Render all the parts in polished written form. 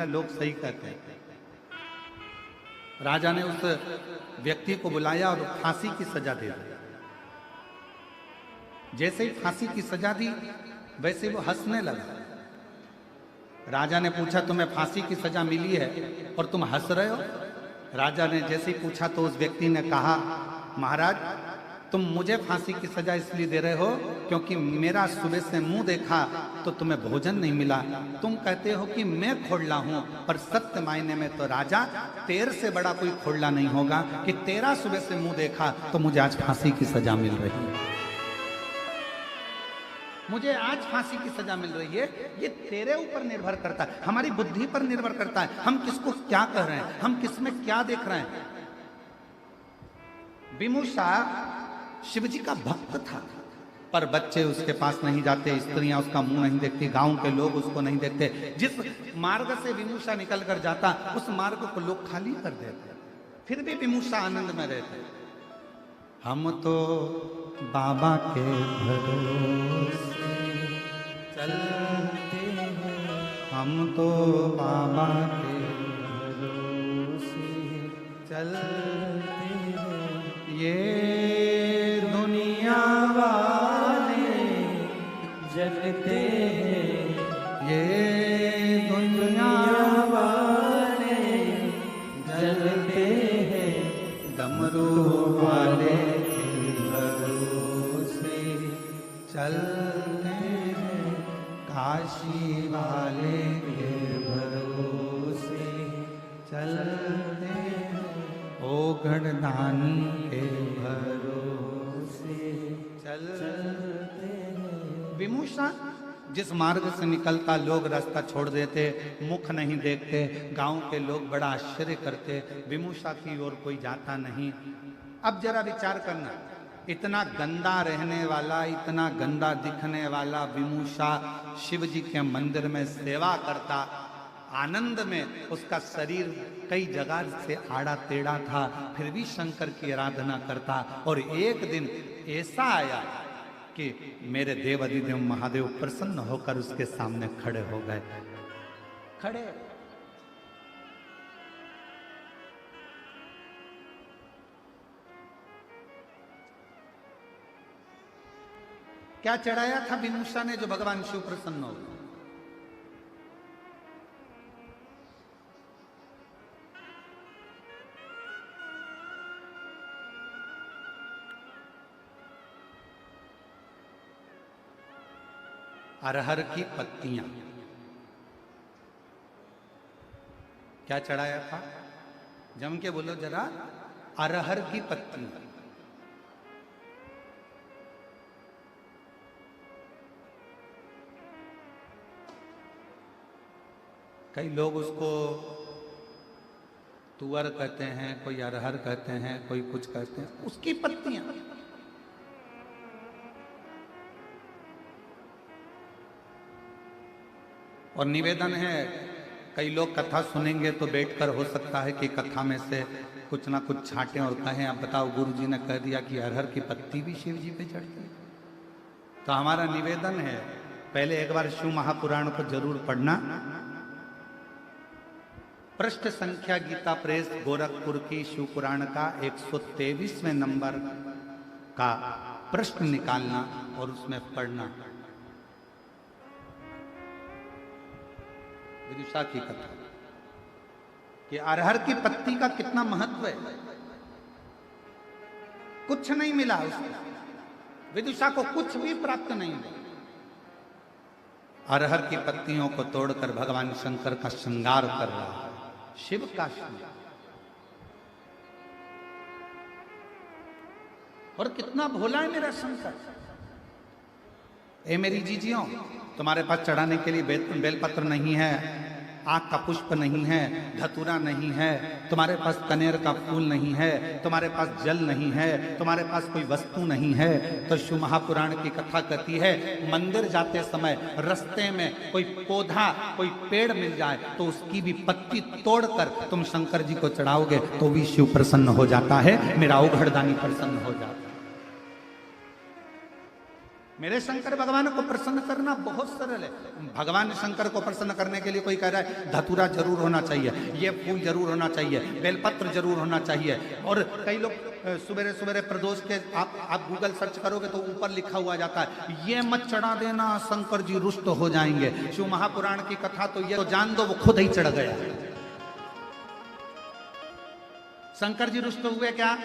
मिला, लोग सही कहते हैं। राजा ने उस व्यक्ति को बुलाया और फांसी की सजा दे दी। जैसे ही फांसी की सजा दी वैसे वो हंसने लगा। राजा ने पूछा, तुम्हें फांसी की सजा मिली है और तुम हंस रहे हो? राजा ने जैसे ही पूछा तो उस व्यक्ति ने कहा, महाराज तुम मुझे फांसी की सजा इसलिए दे रहे हो क्योंकि मेरा सुबह से मुंह देखा तो तुम्हें भोजन नहीं मिला। तुम कहते हो कि मैं खोड़ला हूं, पर सत्य मायने में तो राजा तेरे से बड़ा कोई खोड़ला नहीं होगा कि तेरा सुबह से मुंह देखा तो मुझे आज फांसी की सजा मिल रही है। मुझे आज फांसी की सजा मिल रही है। ये तेरे ऊपर निर्भर करता है, हमारी बुद्धि पर निर्भर करता है, हम किसको क्या कह रहे हैं, हम किसमें क्या देख रहे हैं। विमूषा शिव जी का भक्त था, पर बच्चे उसके पास नहीं जाते, स्त्रियां उसका मुंह नहीं देखती, गांव के लोग उसको नहीं देखते। जिस मार्ग से विमूषा निकल कर जाता उस मार्ग को लोग खाली कर देते, फिर भी विमूषा आनंद में रहते। हम तो बाबा के भरोसे चलते हैं, हम तो बाबा के भरोसे चलते हैं। ये दुनिया वाले जलते हैं, ये दुनिया वाले जलते हैं, डमरू वाले चलते हैं, काशी वाले के भरोसे चलते हैं, ओ गढ़दानी के भरोसे चलते हैं। विमूषा जिस मार्ग से निकलता लोग रास्ता छोड़ देते, मुख नहीं देखते, गांव के लोग बड़ा आश्चर्य करते, विमूषा की ओर कोई जाता नहीं। अब जरा विचार करना, इतना गंदा रहने वाला, इतना गंदा दिखने वाला विमूषा शिव जी के मंदिर में सेवा करता, आनंद में उसका शरीर कई जगह से आड़ा टेढ़ा था, फिर भी शंकर की आराधना करता। और एक दिन ऐसा आया कि मेरे देव अधिदेव महादेव प्रसन्न होकर उसके सामने खड़े हो गए। खड़े क्या चढ़ाया था विमूषा ने जो भगवान शिव प्रसन्न हो? अरहर की पत्तियां। क्या चढ़ाया था? जम के बोलो जरा। अरहर की पत्तियां। कई लोग उसको तुअर कहते हैं, कोई अरहर कहते हैं, कोई कुछ कहते हैं, उसकी पत्तियां। और निवेदन है, कई लोग कथा सुनेंगे तो बैठकर हो सकता है कि कथा में से कुछ ना कुछ छांटें और कहें, अब बताओ गुरु जी ने कह दिया कि अरहर की पत्ती भी शिव जी पे चढ़ती है। तो हमारा निवेदन है, पहले एक बार शिव महापुराण को जरूर पढ़ना। पृष्ठ संख्या गीता प्रेस गोरखपुर की शिव पुराण का 123वें नंबर का पृष्ठ निकालना और उसमें पढ़ना। विदुषा की कथा कि अरहर की पत्ती का कितना महत्व है। कुछ नहीं मिला उसको, विदुषा को कुछ भी प्राप्त नहीं हुआ। अरहर की पत्तियों को तोड़कर भगवान शंकर का श्रृंगार कर रहा है, शिव का श्रृंगार। और कितना भोला है मेरा शंकर। ए मेरी जीजियों, तुम्हारे पास चढ़ाने के लिए बेलपत्र नहीं है, आग का पुष्प नहीं है, धतूरा नहीं है, तुम्हारे पास कनेर का फूल नहीं है, तुम्हारे पास जल नहीं है, तुम्हारे पास कोई वस्तु नहीं है, तो शिव महापुराण की कथा कहती है, मंदिर जाते समय रास्ते में कोई पौधा, कोई पेड़ मिल जाए तो उसकी भी पत्ती तोड़कर तुम शंकर जी को चढ़ाओगे तो भी शिव प्रसन्न हो जाता है, मेरा औघड़दानी प्रसन्न हो जाता है। मेरे शंकर भगवान को प्रसन्न करना बहुत सरल है। भगवान शंकर को प्रसन्न करने के लिए कोई कह रहा है धतूरा जरूर होना चाहिए, ये फूल जरूर होना चाहिए, बेलपत्र जरूर होना चाहिए। और कई लोग सवेरे सवेरे प्रदोष के आप गूगल सर्च करोगे तो ऊपर लिखा हुआ जाता है ये मत चढ़ा देना, शंकर जी रुष्ट हो जाएंगे। शिव महापुराण की कथा तो ये तो जान दो वो खुद ही चढ़ गया। शंकर जी रुष्ट हुए क्या?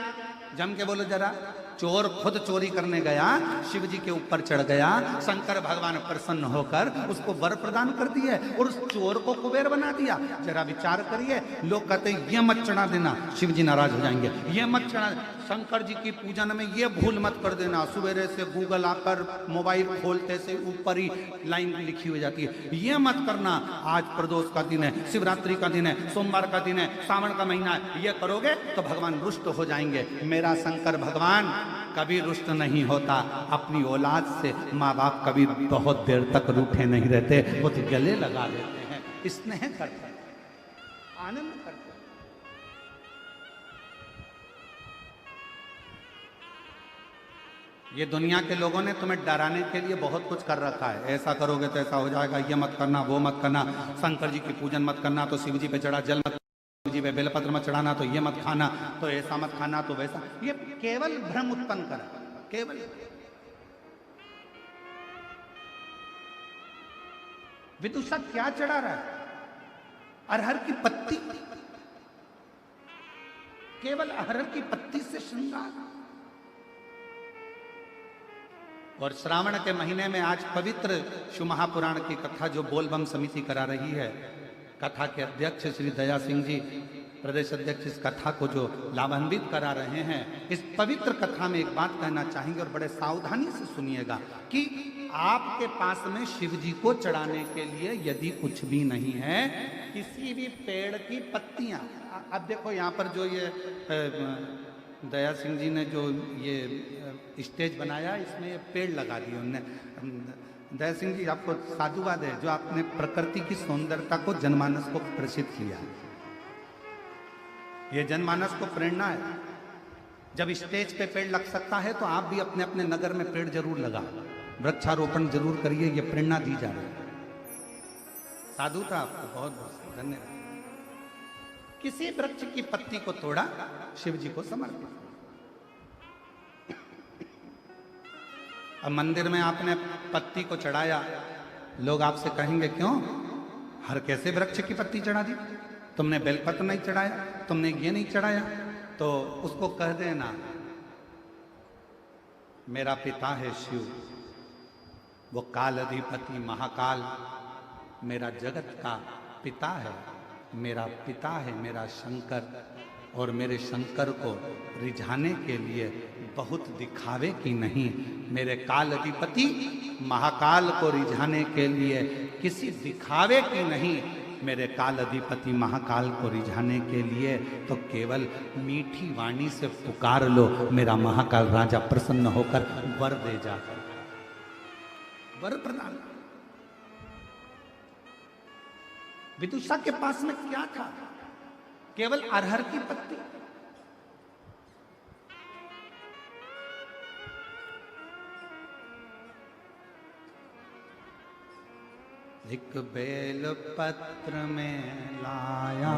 जम के बोलो जरा। चोर खुद चोरी करने गया, शिव जी के ऊपर चढ़ गया, शंकर भगवान प्रसन्न होकर उसको वर प्रदान कर दिए और उस चोर को कुबेर बना दिया। जरा विचार करिए, लोग कहते हैं ये मत चढ़ा देना, शिव जी नाराज हो जाएंगे। ये मत चढ़ा, शंकर जी की पूजन में ये भूल मत कर देना। सवेरे से गूगल आकर मोबाइल खोलते से ऊपर ही लाइन लिखी हो जाती है, ये मत करना, आज प्रदोष का दिन है, शिवरात्रि का दिन है, सोमवार का दिन है, सावन का महीना है, ये करोगे तो भगवान रुष्ट हो जाएंगे। मेरा शंकर भगवान कभी रुष्ट नहीं होता। अपनी औलाद से माँ बाप कभी बहुत देर तक रूठे नहीं रहते, वो तो गले लगा लेते हैं, स्नेह करते हैं, आनंद करते हैं। ये दुनिया के लोगों ने तुम्हें डराने के लिए बहुत कुछ कर रखा है, ऐसा करोगे तो ऐसा हो जाएगा, ये मत करना, वो मत करना, शंकर जी की पूजन मत करना तो शिव जी पे चढ़ा जल मत, जी पे बेलपत्र मत चढ़ाना तो ये मत खाना, तो ऐसा मत खाना तो वैसा। ये केवल भ्रम उत्पन्न करा, केवल। विदुषा क्या चढ़ा रहा है? अरहर की पत्ती, केवल अरहर की पत्ती से श्रृंगार। और श्रावण के महीने में आज पवित्र शिव महापुराण की कथा जो बोलबम समिति करा रही है, कथा के अध्यक्ष श्री दया सिंह जी प्रदेश अध्यक्ष इस कथा को जो लाभान्वित करा रहे हैं, इस पवित्र कथा में एक बात कहना चाहेंगे और बड़े सावधानी से सुनिएगा कि आपके पास में शिव जी को चढ़ाने के लिए यदि कुछ भी नहीं है, किसी भी पेड़ की पत्तियां, अब देखो यहाँ पर जो ये दया सिंह जी ने जो ये स्टेज बनाया, इसमें ये पेड़ लगा दिए उन्होंने। दया सिंह जी आपको साधुवाद है जो आपने प्रकृति की सौंदर्यता को जनमानस को प्रसिद्ध किया। ये जनमानस को प्रेरणा है। जब स्टेज पे पेड़ लग सकता है तो आप भी अपने अपने नगर में पेड़ जरूर लगा, वृक्षारोपण जरूर करिए, ये प्रेरणा दी जा रही है। साधु था आपको बहुत बहुत धन्यवाद। किसी वृक्ष की पत्ती को तोड़ा, शिव जी को समर्पित। अब मंदिर में आपने पत्ती को चढ़ाया, लोग आपसे कहेंगे क्यों हर कैसे वृक्ष की पत्ती चढ़ा दी, तुमने बेलपत्र नहीं चढ़ाया, तुमने ये नहीं चढ़ाया। तो उसको कह देना मेरा पिता है शिव, वो काल अधिपति महाकाल मेरा जगत का पिता है, मेरा पिता है मेरा शंकर, और मेरे शंकर को रिझाने के लिए बहुत दिखावे की नहीं, मेरे काल अधिपति महाकाल को रिझाने के लिए किसी दिखावे की नहीं, मेरे काल अधिपति महाकाल को रिझाने के लिए तो केवल मीठी वाणी से पुकार लो, मेरा महाकाल राजा प्रसन्न होकर वर दे जाकर वर प्रदान। विदुषा के पास में क्या था? केवल अरहर की पत्ती। एक बेल पत्र में लाया,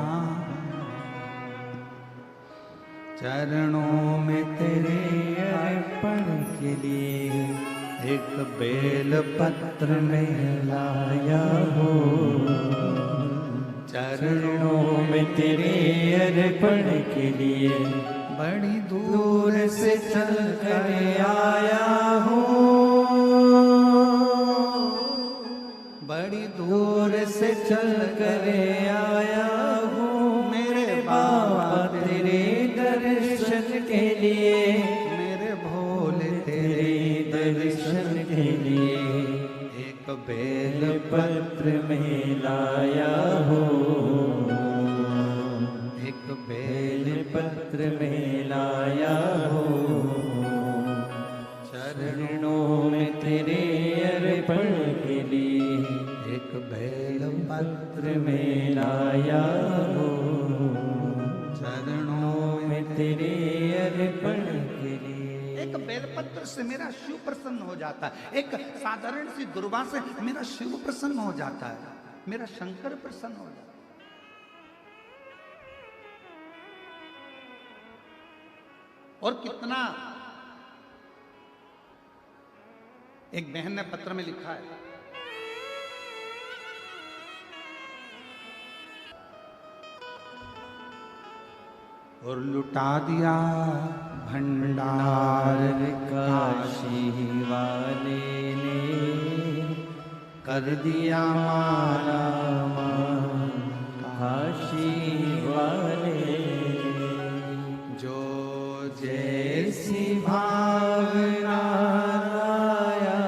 चरणों में तेरे अर्पण के लिए, एक बेल पत्र में लाया हो, चरणों में तेरे अर्पण के लिए, बड़ी दूर से चल कर आया हूँ, बड़ी दूर से चल कर आया हूँ, मेरे बाबा तेरे दर्शन के लिए, मेरे भोले तेरे दर्शन के लिए, एक बेल पत्र में लाया हो, एक बेल पत्र में लाया हो, चरणों में तेरे अर्पण के लिए, एक बेल पत्र में लाया हो, चरणों में तेरे अर्पण के लिए। एक बेलपत्र से मेरा शिव प्रसन्न हो जाता है, एक साधारण सी दुर्वा से मेरा शिव प्रसन्न हो जाता है, मेरा शंकर प्रसन्न हो जाता है। और कितना, एक बहन ने पत्र में लिखा है, और लुटा दिया भंडार काशी वाले ने, कर दिया माला काशी वाले जो जैसी भावना लाया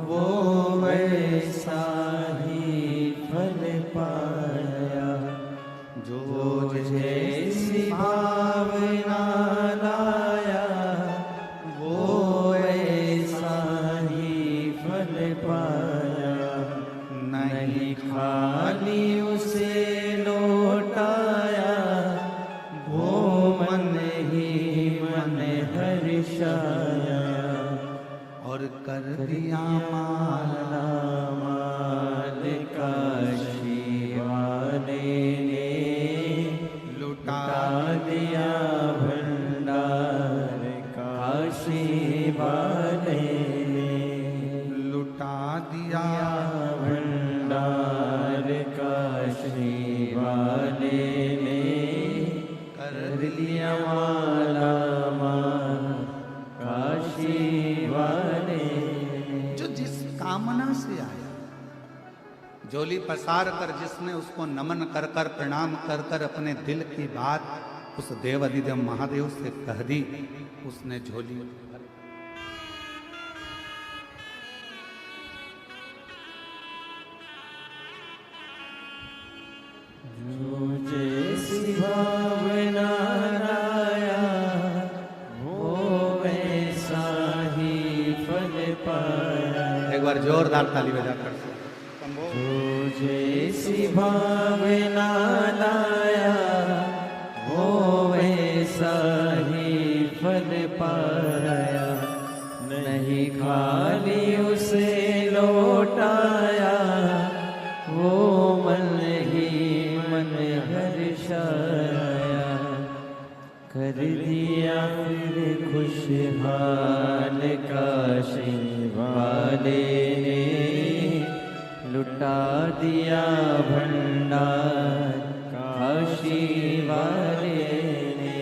वो वैसा ही फल पाया। जो जैसी भावना लाया वो वैसा ही फल पाया। नहीं खाली उसे लौटाया वो मन ही मन हर्षाया। और कर दिया माला माल काशी वाले ने, लुटा दिया भंडार काशी वाले ने, लुटा दिया भंडार काशी वाले ने, कर दिया माला काशी वाले ने। जो जिस कामना से आया, झोली पसार कर जिसने उसको नमन कर कर प्रणाम कर कर अपने दिल की बात उस देव अधिदेव महादेव से कह दी, उसने झोली भर। जो जैसी भावना लाया वो वैसा ही फल पाया। एक बार जोरदार ताली बजाकर जो जैसी भावना लाया वो वैसा ही फल पाया। नहीं खाली उसे लौटाया वो मन ही मन हर्षाया। कर दिया फिर खुशहाल काशी वाले ने, लुटा दिया भंडार काशी वाले ने,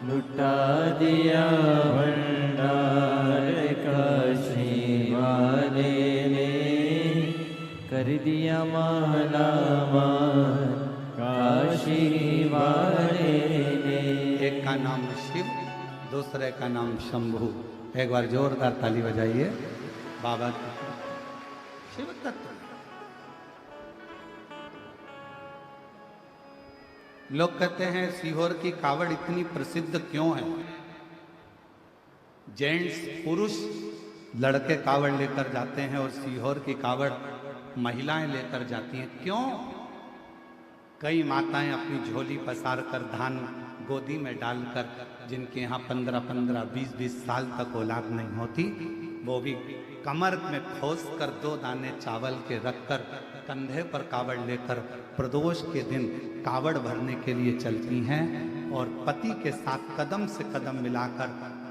लुटा दिया भंडार काशी वाले ने, कर दिया माला माल काशी वाले ने। एक का नाम शिव, दूसरे का नाम शंभु। एक बार जोरदार ताली बजाइए बाबा की। शिव तत्व लोग कहते हैं सीहोर की कावड़ इतनी प्रसिद्ध क्यों है? जेंट्स पुरुष लड़के कावड़ लेकर जाते हैं और सीहोर की कावड़ महिलाएं लेकर जाती हैं, क्यों? कई माताएं अपनी झोली पसार कर धान गोदी में डालकर, जिनके यहाँ 15-15, 20-20 साल तक औलाद नहीं होती, वो भी कमर में खोस कर 2 दाने चावल के रखकर कंधे पर कावड़ लेकर प्रदोष के दिन कावड़ भरने के लिए चलती हैं और पति के साथ कदम से कदम मिलाकर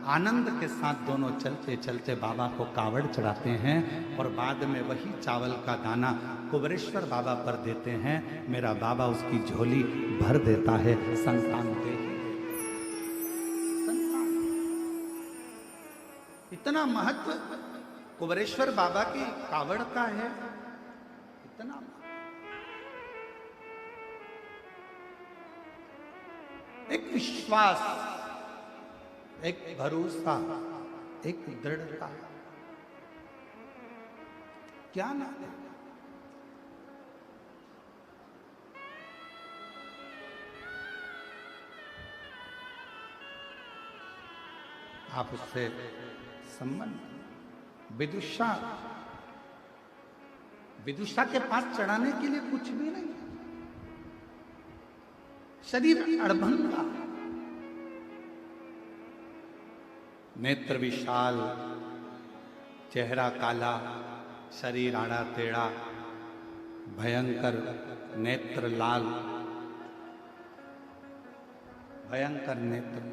आनंद के साथ दोनों चलते चलते बाबा को कावड़ चढ़ाते हैं और बाद में वही चावल का दाना कुबरेश्वर बाबा पर देते हैं। मेरा बाबा उसकी झोली भर देता है, संतान दे। इतना महत्व कुबरेश्वर बाबा की कावड़ का है, इतना एक विश्वास, एक भरोसा, एक दृढ़ता, क्या नाम है? आप उससे संबंध। विदुषा, विदुषा के पास चढ़ाने के लिए कुछ भी नहीं, शरीर अड़भंगा, नेत्र विशाल, चेहरा काला, शरीर आड़ा टेढ़ा, भयंकर नेत्र लाल, भयंकर नेत्र।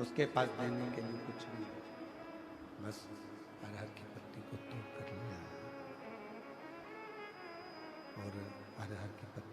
उसके पास देने के लिए कुछ नहीं, बस अरहर की पत्ती को तोड़ कर लिया और अरहर की पत्ती